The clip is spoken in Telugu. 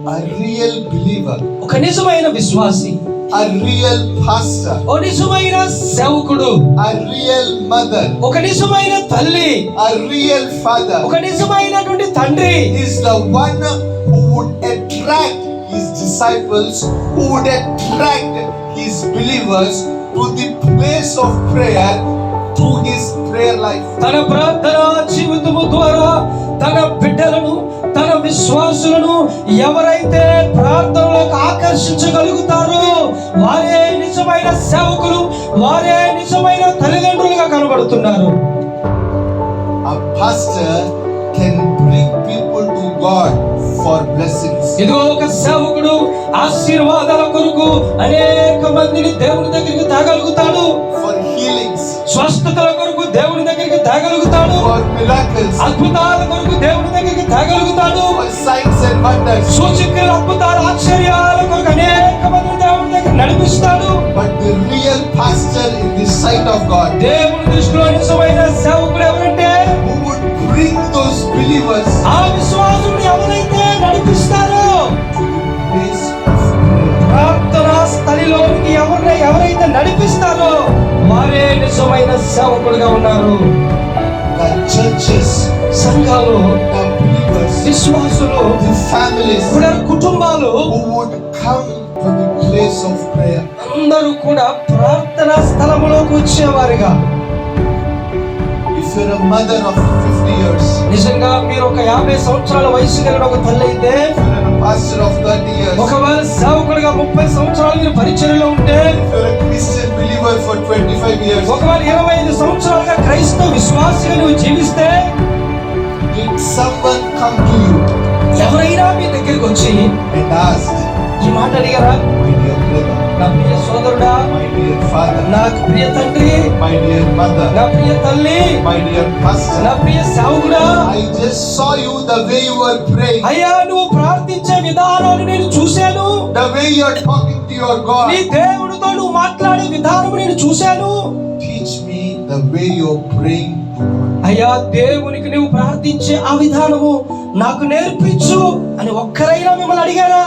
A real believer. ఒక నిజమైన విశ్వాసి. A real pastor. ఓ నిజమైన సేవకుడు. A real mother. ఒక నిజమైన తల్లి. A real father. ఒక నిజమైనటువంటి తండ్రి is the one who would attract his disciples, who would attract his believers to the place of prayer through his prayer life. తన ప్రార్థన జీవితము ద్వారా తన బిడ్డలను, తన విశ్వాసులను ఎవరైతే ప్రార్థనలకు ఆకర్షించగలుగుతారో వారే నిజమైన సేవకులు, వారే నిజమైన తల్లిదండ్రులుగా కనబడుతున్నారు. A pastor can bring people to God for blessings. ఇదిగో ఒక సేవకుడు ఆశీర్వాదాల కొరకు అనేక మందిని దేవుని దగ్గరికి తేగలుగుతాడు. For healings. స్వస్థతల కొరకు దేవుని దగ్గరికి తేగలుగుతాడు. For miracles. అద్భుతాల కొరకు దేవుని దగ్గరికి తేగలుగుతాడు. For signs and wonders. సూచక్రియలు, అద్భుతాలు, ఆశ్చర్యాల కొరకు అనేక మందిని దేవుని దగ్గర నడిపిస్తాడు. But the real pastor in the sight of God, దేవుని దృష్టిలో నిజమైన సేవకుడు ఎవరంటే who would bring those believers ఆ విశ్వాసుని ఎవరైతే నడిపిస్తారో to the place of prayer. ప్రార్థనా స్థలిలోనికి ఎవరైతే నడిపిస్తారో వారే నిజమైన సేవకుడుగా ఉన్నారు. The churches, సంఘాలు, the believers, విశ్వాసులు, the families కుటుంబాలు who would come to the place of prayer. అందరూ కూడా ప్రార్థనా స్థలములోకి వచ్చేవారుగా. If you're a mother of 50 years, నిజంగా మీరు ఒక 50 సంవత్సరాల వయసు కలిగిన ఒక తల్లి అయితే, if you're a pastor of 30 years, ఒకవేళ సేవకుడిగా 30 సంవత్సరాలు మీరు పరిచర్యలో ఉంటే, if you're a Christian believer for 25 years, ఒకవేళ 25 సంవత్సరాలుగా క్రైస్తవ విశ్వాసిగా నువ్వు జీవిస్తే, did someone come to you ఎవరైనా మీ దగ్గరికి వచ్చి and asked, ఈ మాట అడిగారా? my dear brother, నా ప్రియ సోదరుడా, my dear father, నాకు ప్రియ తండ్రి, my dear mother, నా ప్రియ తల్లి, my dear pastor, నా ప్రియ సేవకుడా, I just saw you the way you were praying, అయ్యా నువ్వు ప్రార్థించే విధానాన్ని నేను చూశాను. the way you are talking to your నీ God. దేవుడితో నువ్వు మాట్లాడే విధానం నేను చూశాను. Teach me the way you are praying to God. అయ్యా దేవునికి నువ్వు ప్రార్థించే ఆ విధానము నాకు నేర్పించు అని ఒక్కరైనా మిమ్మల్ని అడిగారా?